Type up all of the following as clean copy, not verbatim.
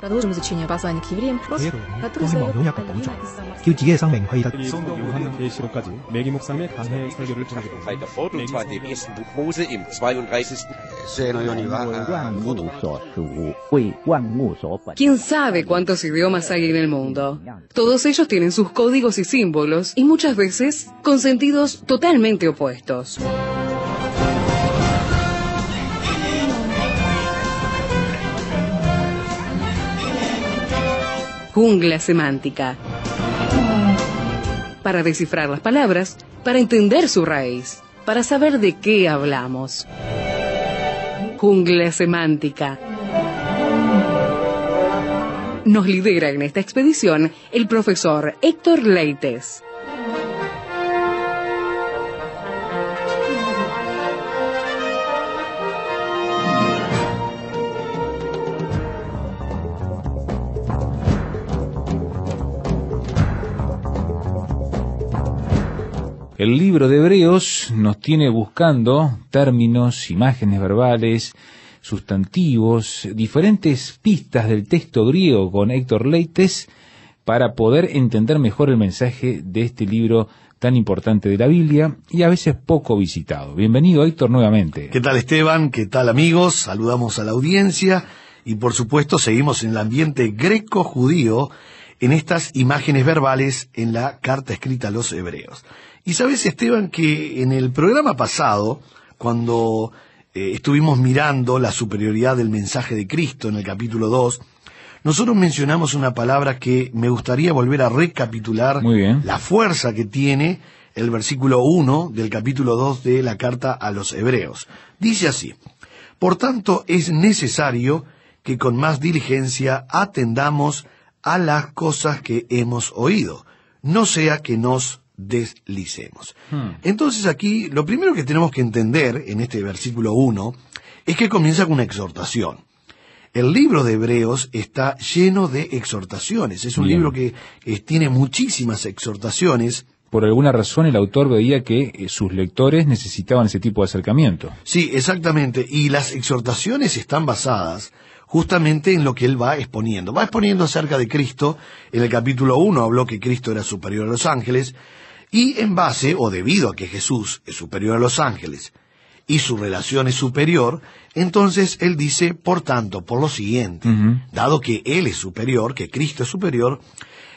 Продолжим изучение послания к евреям. 매기 목사님의 강해 설교를 전해드립니다. ¿Quién sabe cuántos idiomas hay en el mundo? Todos ellos tienen sus códigos y símbolos, y muchas veces con sentidos totalmente opuestos. Jungla semántica. Para descifrar las palabras, para entender su raíz, para saber de qué hablamos. Jungla semántica. Nos lidera en esta expedición el profesor Héctor Leites. El libro de Hebreos nos tiene buscando términos, imágenes verbales, sustantivos, diferentes pistas del texto griego con Héctor Leites para poder entender mejor el mensaje de este libro tan importante de la Biblia y a veces poco visitado. Bienvenido, Héctor, nuevamente. ¿Qué tal, Esteban? ¿Qué tal, amigos? Saludamos a la audiencia y, por supuesto, seguimos en el ambiente greco-judío en estas imágenes verbales en la carta escrita a los Hebreos. Y sabes, Esteban, que en el programa pasado, cuando estuvimos mirando la superioridad del mensaje de Cristo en el capítulo 2, nosotros mencionamos una palabra que me gustaría volver a recapitular. Muy bien. La fuerza que tiene el versículo 1 del capítulo 2 de la carta a los Hebreos. Dice así: por tanto, es necesario que con más diligencia atendamos a las cosas que hemos oído, no sea que nos deslicemos. Entonces aquí, lo primero que tenemos que entender en este versículo 1 es que comienza con una exhortación. El libro de Hebreos está lleno de exhortaciones. Es un libro que tiene muchísimas exhortaciones. Por alguna razón el autor veía que sus lectores necesitaban ese tipo de acercamiento. Sí, exactamente. Y las exhortaciones están basadas justamente en lo que él va exponiendo. Va exponiendo acerca de Cristo. En el capítulo 1 habló que Cristo era superior a los ángeles. Y en base, o debido a que Jesús es superior a los ángeles y su relación es superior, entonces él dice, por tanto, por lo siguiente, dado que él es superior, que Cristo es superior,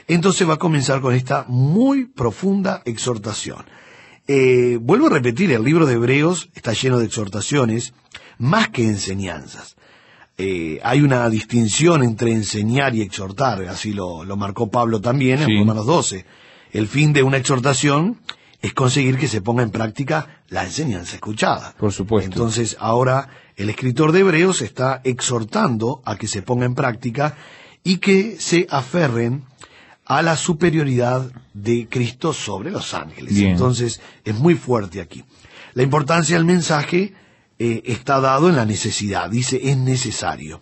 entonces va a comenzar con esta muy profunda exhortación. Vuelvo a repetir, el libro de Hebreos está lleno de exhortaciones más que enseñanzas. Hay una distinción entre enseñar y exhortar, así lo marcó Pablo también en Romanos 12. El fin de una exhortación es conseguir que se ponga en práctica la enseñanza escuchada. Por supuesto. Entonces, ahora el escritor de Hebreos está exhortando a que se ponga en práctica y que se aferren a la superioridad de Cristo sobre los ángeles. Bien. Entonces, es muy fuerte aquí. La importancia del mensaje está dado en la necesidad. Dice, es necesario.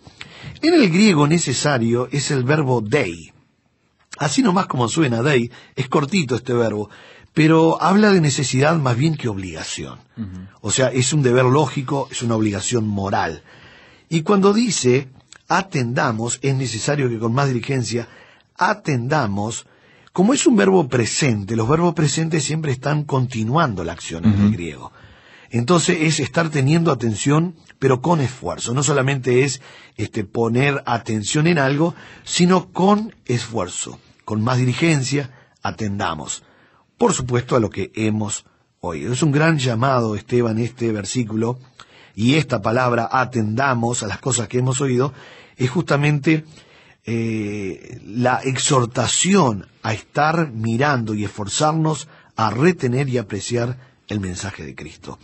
En el griego, necesario es el verbo dei. Así nomás como suena, dei, es cortito este verbo, pero habla de necesidad más bien que obligación. O sea, es un deber lógico, es una obligación moral. Y cuando dice, atendamos, es necesario que con más diligencia atendamos, como es un verbo presente, los verbos presentes siempre están continuando la acción en el griego. Entonces es estar teniendo atención, pero con esfuerzo. No solamente es poner atención en algo, sino con esfuerzo. Con más diligencia, atendamos. Por supuesto, a lo que hemos oído. Es un gran llamado, Esteban, este versículo, y esta palabra, atendamos a las cosas que hemos oído, es justamente la exhortación a estar mirando y esforzarnos a retener y apreciar el mensaje de Cristo.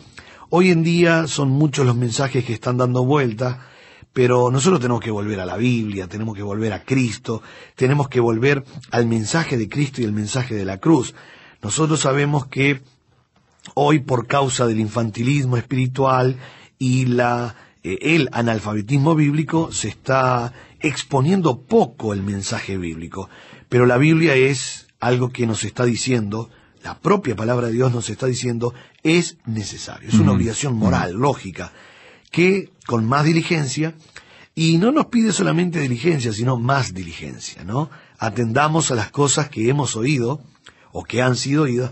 Hoy en día son muchos los mensajes que están dando vuelta, pero nosotros tenemos que volver a la Biblia, tenemos que volver a Cristo, tenemos que volver al mensaje de Cristo y el mensaje de la cruz. Nosotros sabemos que hoy, por causa del infantilismo espiritual y el analfabetismo bíblico, se está exponiendo poco el mensaje bíblico. Pero la Biblia es algo que nos está diciendo, la propia palabra de Dios nos está diciendo, es necesario. Es una obligación moral, lógica, que con más diligencia Y no nos pide solamente diligencia, sino más diligencia, ¿no? Atendamos a las cosas que hemos oído, o que han sido oídas,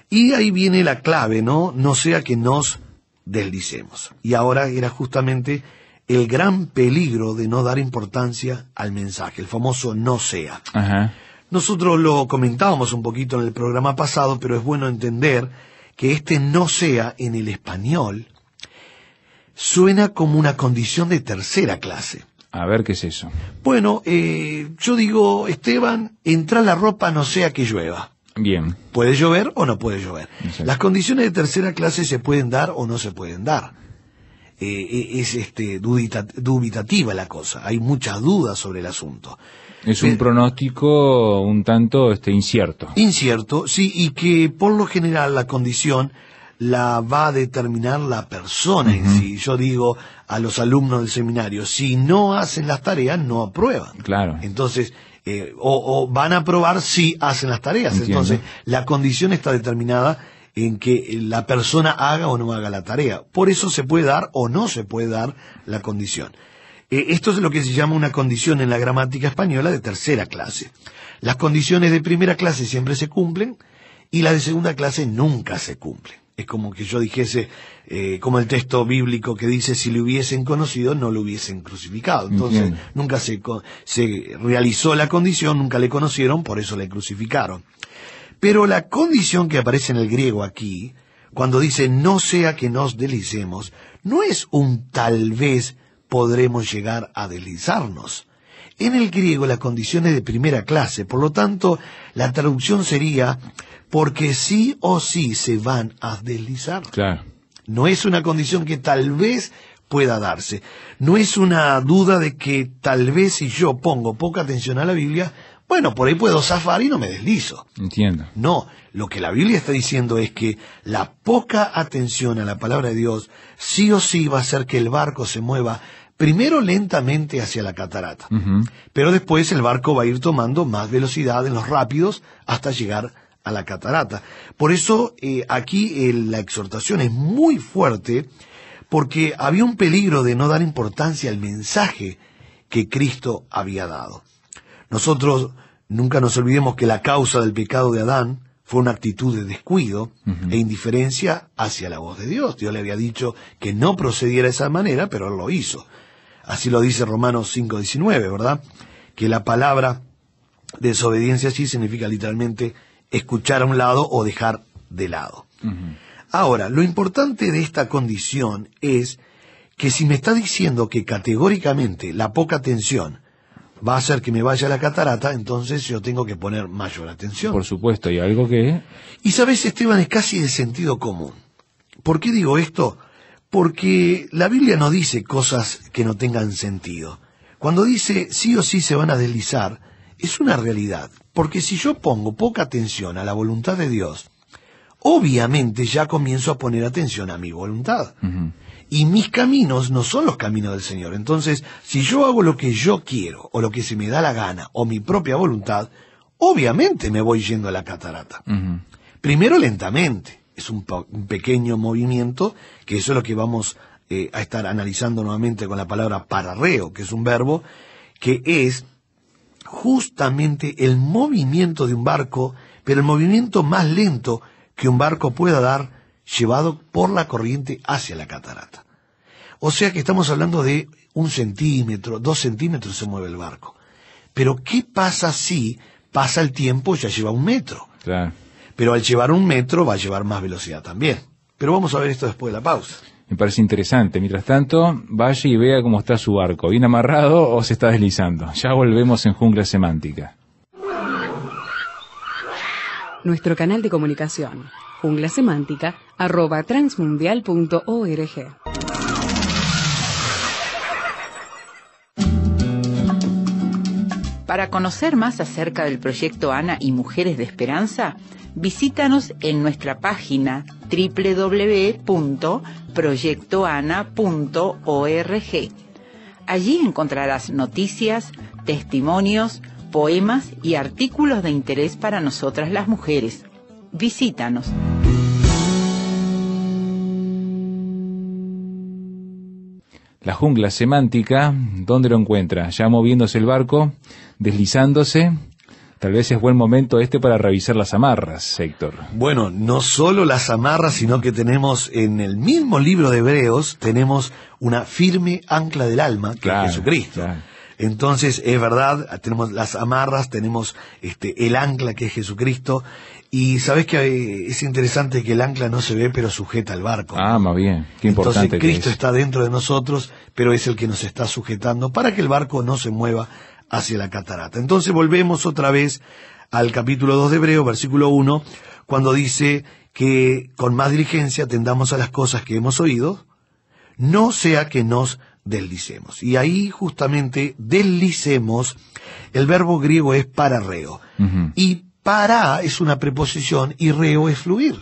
y ahí viene la clave, ¿no? No sea que nos deslicemos. Y ahora era justamente el gran peligro de no dar importancia al mensaje, el famoso no sea. Ajá. Nosotros lo comentábamos un poquito en el programa pasado, pero es bueno entender que este no sea en el español suena como una condición de tercera clase. A ver, ¿qué es eso? Bueno, yo digo, Esteban, entra la ropa no sea que llueva. Bien. ¿Puede llover o no puede llover? Exacto. Las condiciones de tercera clase se pueden dar o no se pueden dar. Es dubitativa la cosa, hay muchas dudas sobre el asunto. Es un pronóstico un tanto incierto. Incierto, sí, y que por lo general la condición la va a determinar la persona en sí. Yo digo a los alumnos del seminario, si no hacen las tareas, no aprueban. Claro. Entonces, o van a aprobar si hacen las tareas. Entiendo. Entonces, la condición está determinada en que la persona haga o no haga la tarea. Por eso se puede dar o no se puede dar la condición. Esto es lo que se llama una condición en la gramática española de tercera clase. Las condiciones de primera clase siempre se cumplen y las de segunda clase nunca se cumplen. Es como que yo dijese, como el texto bíblico que dice, si le hubiesen conocido, no lo hubiesen crucificado. Entonces, Entiendo. nunca se realizó la condición, nunca le conocieron, por eso le crucificaron. Pero la condición que aparece en el griego aquí, cuando dice no sea que nos deslicemos, no es un tal vez podremos llegar a deslizarnos. En el griego la condición es de primera clase, por lo tanto la traducción sería porque sí o sí se van a deslizar. Claro. No es una condición que tal vez pueda darse. No es una duda de que tal vez si yo pongo poca atención a la Biblia, bueno, por ahí puedo zafar y no me deslizo. Entiendo. No, lo que la Biblia está diciendo es que la poca atención a la palabra de Dios sí o sí va a hacer que el barco se mueva primero lentamente hacia la catarata, pero después el barco va a ir tomando más velocidad en los rápidos hasta llegar a la catarata. Por eso aquí la exhortación es muy fuerte, porque había un peligro de no dar importancia al mensaje que Cristo había dado. Nosotros nunca nos olvidemos que la causa del pecado de Adán fue una actitud de descuido e indiferencia hacia la voz de Dios. Dios le había dicho que no procediera de esa manera, pero él lo hizo. Así lo dice Romanos 5:19, ¿verdad? Que la palabra desobediencia allí significa literalmente escuchar a un lado o dejar de lado. Ahora, lo importante de esta condición es que si me está diciendo que categóricamente la poca atención va a hacer que me vaya a la catarata, entonces yo tengo que poner mayor atención. Por supuesto, y algo que... Y sabes, Esteban, es casi de sentido común. ¿Por qué digo esto? Porque la Biblia no dice cosas que no tengan sentido. Cuando dice sí o sí se van a deslizar, es una realidad. Porque si yo pongo poca atención a la voluntad de Dios, obviamente ya comienzo a poner atención a mi voluntad. Y mis caminos no son los caminos del Señor. Entonces, si yo hago lo que yo quiero, o lo que se me da la gana, o mi propia voluntad, obviamente me voy yendo a la catarata. Primero lentamente, es un pequeño movimiento, que eso es lo que vamos a estar analizando nuevamente con la palabra pararreo, que es un verbo que es justamente el movimiento de un barco, pero el movimiento más lento que un barco pueda dar, llevado por la corriente hacia la catarata. O sea que estamos hablando de 1 centímetro, 2 centímetros se mueve el barco. Pero ¿qué pasa si pasa el tiempo y ya lleva 1 metro? Claro. Pero al llevar 1 metro va a llevar más velocidad también. Pero vamos a ver esto después de la pausa. Me parece interesante. Mientras tanto, vaya y vea cómo está su barco. ¿Bien amarrado o se está deslizando? Ya volvemos en Jungla Semántica. Nuestro canal de comunicación, junglasemántica@transmundial.org. Para conocer más acerca del proyecto ANA y Mujeres de Esperanza, visítanos en nuestra página www.proyectoana.org. Allí encontrarás noticias, testimonios, poemas y artículos de interés para nosotras las mujeres. Visítanos. la jungla semántica, ¿dónde lo encuentra? Ya moviéndose el barco, deslizándose. Tal vez es buen momento para revisar las amarras, Héctor. Bueno, no solo las amarras, sino que tenemos en el mismo libro de Hebreos, tenemos una firme ancla del alma, que es Jesucristo. Claro. Entonces, es verdad, tenemos las amarras, tenemos el ancla, que es Jesucristo, y sabes que es interesante que el ancla no se ve, pero sujeta al barco. Ah, más bien, qué importante. Entonces, Cristo está dentro de nosotros, pero es el que nos está sujetando para que el barco no se mueva hacia la catarata. Entonces volvemos otra vez al capítulo 2 de Hebreos, versículo 1, cuando dice que con más diligencia atendamos a las cosas que hemos oído, no sea que nos deslicemos. Y ahí justamente deslicemos, el verbo griego es pararreo. Y para es una preposición y reo es fluir.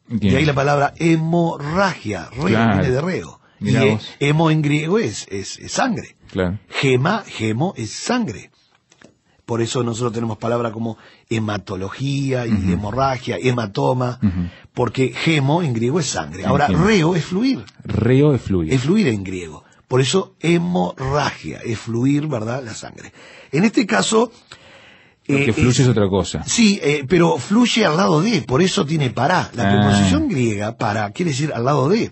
Bien. Y ahí la palabra hemorragia, reo viene de reo. Mirá y hemo en griego es sangre. Claro. Gemo es sangre. Por eso nosotros tenemos palabras como hematología y hemorragia, hematoma, porque gemo en griego es sangre. Ahora, reo es fluir. Reo es fluir. Es fluir en griego. Por eso hemorragia es fluir, ¿verdad? La sangre. En este caso... Porque fluye es otra cosa. Sí, pero fluye al lado de, por eso tiene para. La preposición griega, para, quiere decir al lado de.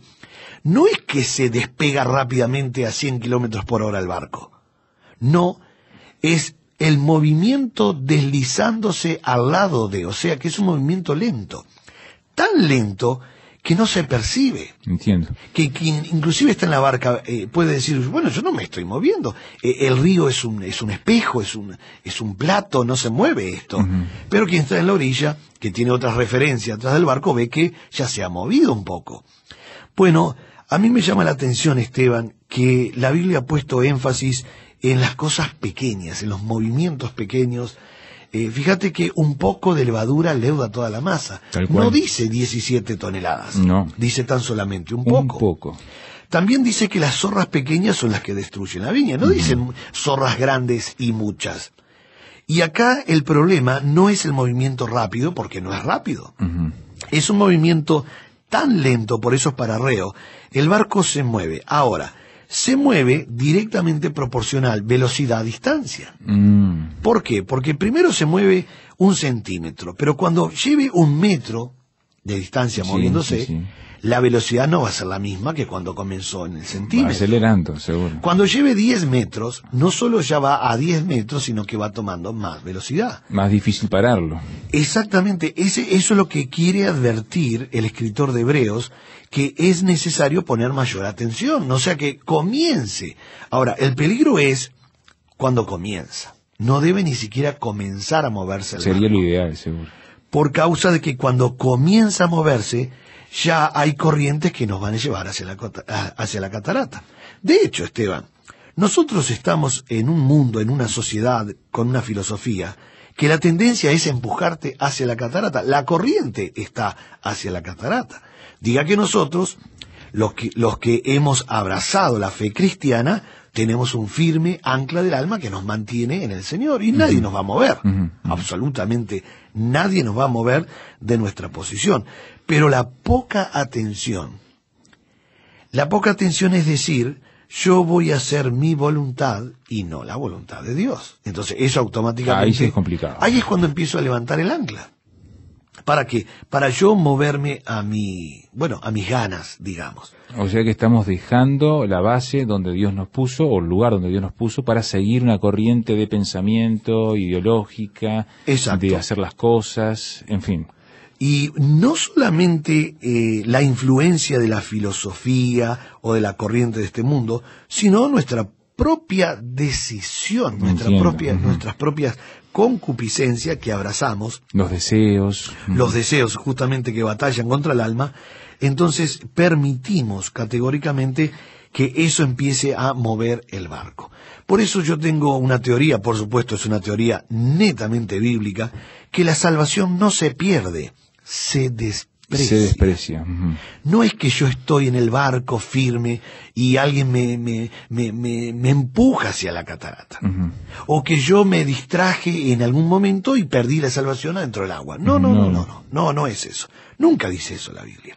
No es que se despega rápidamente a 100 kilómetros por hora el barco. No, es el movimiento deslizándose al lado de, o sea que es un movimiento lento. Tan lento que no se percibe. Entiendo. Que quien inclusive está en la barca puede decir, bueno, yo no me estoy moviendo. El río es un espejo, es un plato, no se mueve esto. Pero quien está en la orilla, que tiene otras referencias atrás del barco, ve que ya se ha movido un poco. Bueno, a mí me llama la atención, Esteban, que la Biblia ha puesto énfasis en las cosas pequeñas, en los movimientos pequeños. Fíjate que un poco de levadura leuda toda la masa. No dice 17 toneladas. No. Dice tan solamente un poco. Un poco. También dice que las zorras pequeñas son las que destruyen la viña. No dicen zorras grandes y muchas. Y acá el problema no es el movimiento rápido, porque no es rápido. Es un movimiento tan lento, por eso es pararreo. El barco se mueve. Ahora, se mueve directamente proporcional velocidad-distancia. ¿Por qué? Porque primero se mueve 1 centímetro, pero cuando lleve 1 metro de distancia moviéndose, la velocidad no va a ser la misma que cuando comenzó en el centímetro. Va acelerando, seguro. Cuando lleve 10 metros, no solo ya va a 10 metros, sino que va tomando más velocidad. Más difícil pararlo. Exactamente, eso es lo que quiere advertir el escritor de Hebreos, que es necesario poner mayor atención, no sea que comience. Ahora, el peligro es cuando comienza. No debe ni siquiera comenzar a moverse el barco. Sería lo ideal, seguro. Por causa de que cuando comienza a moverse, ya hay corrientes que nos van a llevar hacia la catarata. De hecho, Esteban, nosotros estamos en un mundo, en una sociedad, con una filosofía, que la tendencia es empujarte hacia la catarata. La corriente está hacia la catarata. Diga que nosotros, los que hemos abrazado la fe cristiana, tenemos un firme ancla del alma que nos mantiene en el Señor, y nadie nos va a mover, absolutamente nadie nos va a mover de nuestra posición. Pero la poca atención es decir, yo voy a hacer mi voluntad y no la voluntad de Dios. Entonces eso automáticamente... Ahí sí es complicado. Ahí es cuando empiezo a levantar el ancla. ¿Para qué? Para yo moverme a mis ganas, digamos. O sea que estamos dejando la base donde Dios nos puso, o el lugar donde Dios nos puso, para seguir una corriente de pensamiento ideológica, exacto, de hacer las cosas, en fin. Y no solamente la influencia de la filosofía o de la corriente de este mundo, sino nuestra propia decisión, nuestras propias concupiscencias que abrazamos. Los deseos justamente que batallan contra el alma. Entonces permitimos categóricamente que eso empiece a mover el barco. Por eso yo tengo una teoría, por supuesto es una teoría netamente bíblica, que la salvación no se pierde, se desprecia. No es que yo estoy en el barco firme y alguien me empuja hacia la catarata. O que yo me distraje en algún momento y perdí la salvación adentro del agua. No es eso. Nunca dice eso la Biblia.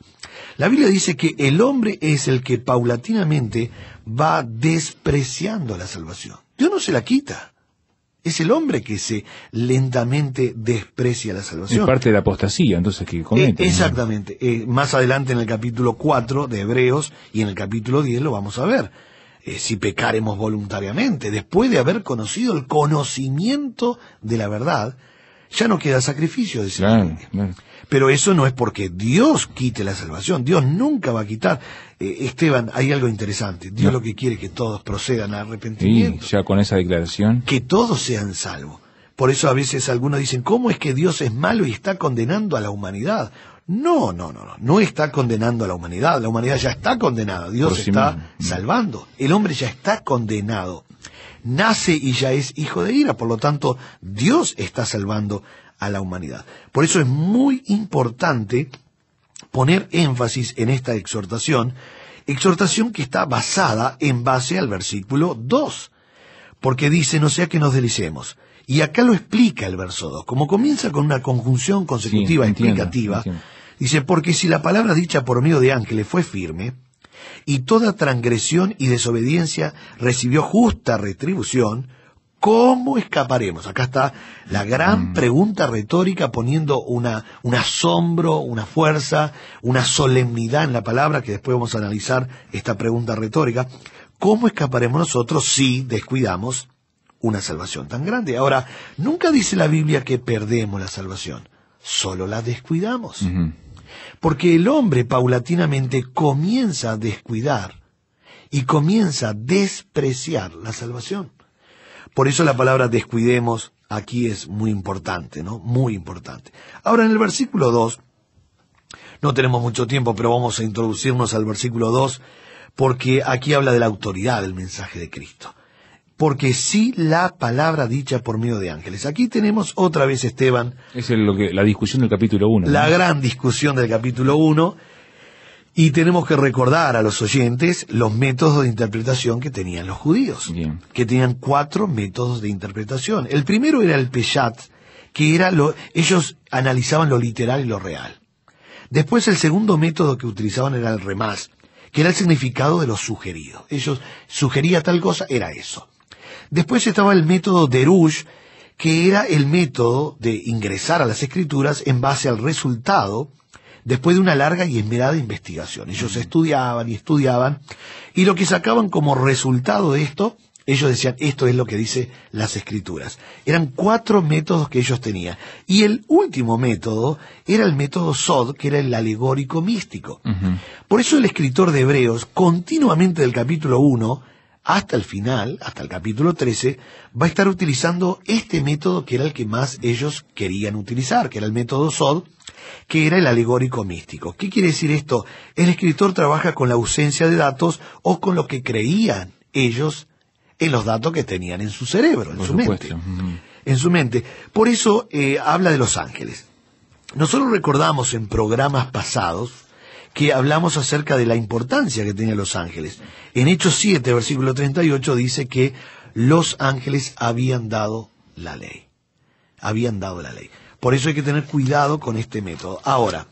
La Biblia dice que el hombre es el que paulatinamente va despreciando la salvación. Dios no se la quita. Es el hombre que se lentamente desprecia la salvación. Es parte de la apostasía, entonces, que comete. Exactamente. Más adelante en el capítulo 4 de Hebreos y en el capítulo 10 lo vamos a ver. Si pecaremos voluntariamente, después de haber conocido el conocimiento de la verdad, ya no queda sacrificio, dice la Biblia. Claro. Pero eso no es porque Dios quite la salvación. Dios nunca va a quitar. Esteban, hay algo interesante. Dios lo que quiere es que todos procedan a arrepentimiento. Y ya con esa declaración. Que todos sean salvos. Por eso a veces algunos dicen, ¿cómo es que Dios es malo y está condenando a la humanidad? No está condenando a la humanidad ya está condenada, Dios está salvando, el hombre ya está condenado, nace y ya es hijo de ira, por lo tanto Dios está salvando a la humanidad. Por eso es muy importante poner énfasis en esta exhortación que está basada en base al versículo 2, porque dice, no sea que nos deslicemos. Y acá lo explica el verso 2, como comienza con una conjunción consecutiva explicativa. Dice, porque si la palabra dicha por medio de ángeles fue firme, y toda transgresión y desobediencia recibió justa retribución, ¿cómo escaparemos? Acá está la gran pregunta retórica poniendo un asombro, una fuerza, una solemnidad en la palabra, que después vamos a analizar esta pregunta retórica. ¿Cómo escaparemos nosotros si descuidamos una salvación tan grande? Ahora, nunca dice la Biblia que perdemos la salvación, solo la descuidamos. Porque el hombre paulatinamente comienza a descuidar y comienza a despreciar la salvación. Por eso la palabra descuidemos aquí es muy importante, ¿no? Muy importante. Ahora en el versículo 2, no tenemos mucho tiempo, pero vamos a introducirnos al versículo 2, porque aquí habla de la autoridad del mensaje de Cristo. Porque sí la palabra dicha por medio de ángeles. Aquí tenemos otra vez, Esteban. Es la discusión del capítulo 1. La gran discusión del capítulo 1. Y tenemos que recordar a los oyentes los métodos de interpretación que tenían los judíos. Bien. Que tenían 4 métodos de interpretación. El primero era el peshat, que era ellos analizaban lo literal y lo real. Después el segundo método que utilizaban era el remás, que era el significado de lo sugerido. Ellos sugería tal cosa, era eso. Después estaba el método Derush, que era el método de ingresar a las escrituras en base al resultado después de una larga y esmerada investigación. Ellos estudiaban, y lo que sacaban como resultado de esto, ellos decían, esto es lo que dice las escrituras. Eran 4 métodos que ellos tenían. Y el último método era el método Sod, que era el alegórico místico. Por eso el escritor de Hebreos, continuamente del capítulo 1, hasta el final, hasta el capítulo 13, va a estar utilizando este método que era el que más ellos querían utilizar, que era el método Sod, que era el alegórico místico. ¿Qué quiere decir esto? El escritor trabaja con la ausencia de datos o con lo que creían ellos en los datos que tenían en su cerebro, en su mente. En su mente. Por eso habla de los ángeles. Nosotros recordamos en programas pasados que hablamos acerca de la importancia que tenían los ángeles. En Hechos 7, versículo 38, dice que los ángeles habían dado la ley. Habían dado la ley. Por eso hay que tener cuidado con este método. Ahora,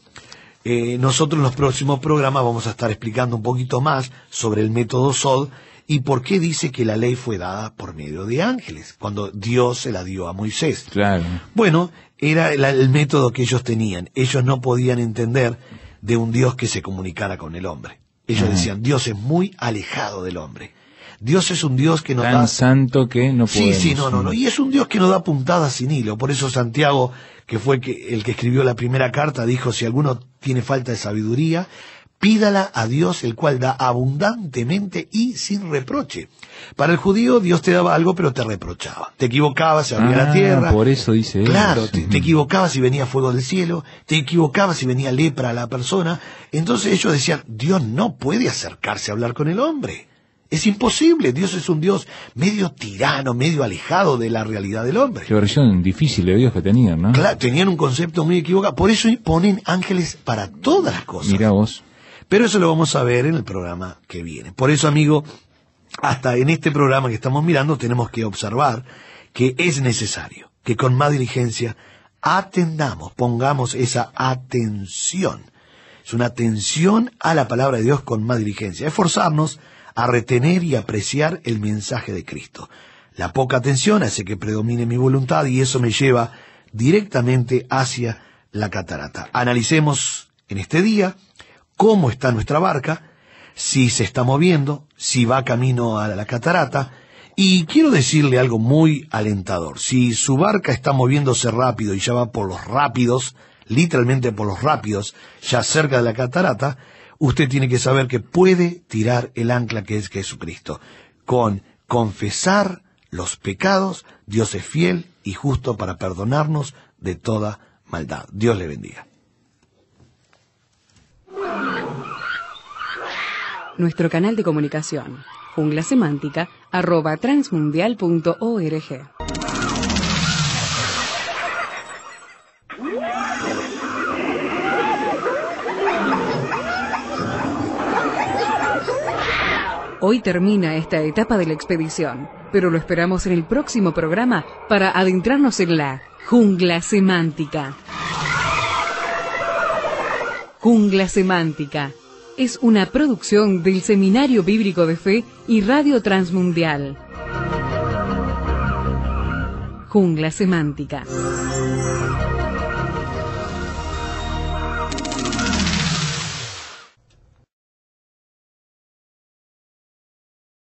nosotros en los próximos programas vamos a estar explicando un poquito más sobre el método Sod y por qué dice que la ley fue dada por medio de ángeles, cuando Dios se la dio a Moisés. Claro. Bueno, era el método que ellos tenían. Ellos no podían entender de un Dios que se comunicara con el hombre. Ellos decían, Dios es muy alejado del hombre. Dios es un Dios que nos da... Tan santo que no podemos... Sí, no. Y es un Dios que nos da puntadas sin hilo. Por eso Santiago, que fue el que escribió la primera carta, dijo, si alguno tiene falta de sabiduría, pídala a Dios, el cual da abundantemente y sin reproche. Para el judío, Dios te daba algo, pero te reprochaba. Te equivocabas, se abría la tierra. Por eso dice eso. Claro, te equivocabas si venía fuego del cielo, te equivocabas si venía lepra a la persona. Entonces ellos decían, Dios no puede acercarse a hablar con el hombre. Es imposible, Dios es un Dios medio tirano, medio alejado de la realidad del hombre. Qué versión difícil de Dios que tenían, ¿no? Claro, tenían un concepto muy equivocado. Por eso ponen ángeles para todas las cosas. Mirá vos. Pero eso lo vamos a ver en el programa que viene. Por eso, amigo, hasta en este programa que estamos mirando tenemos que observar que es necesario que con más diligencia atendamos, pongamos esa atención. Es una atención a la palabra de Dios con más diligencia. Esforzarnos a retener y apreciar el mensaje de Cristo. La poca atención hace que predomine mi voluntad y eso me lleva directamente hacia la catarata. Analicemos en este día cómo está nuestra barca, si se está moviendo, si va camino a la catarata. Y quiero decirle algo muy alentador. Si su barca está moviéndose rápido y ya va por los rápidos, literalmente por los rápidos, ya cerca de la catarata, usted tiene que saber que puede tirar el ancla que es Jesucristo. Con confesar los pecados, Dios es fiel y justo para perdonarnos de toda maldad. Dios le bendiga. Nuestro canal de comunicación, junglasemántica@transmundial.org. Hoy termina esta etapa de la expedición, pero lo esperamos en el próximo programa para adentrarnos en la jungla semántica. Jungla Semántica es una producción del Seminario Bíblico de Fe y Radio Transmundial. Jungla Semántica.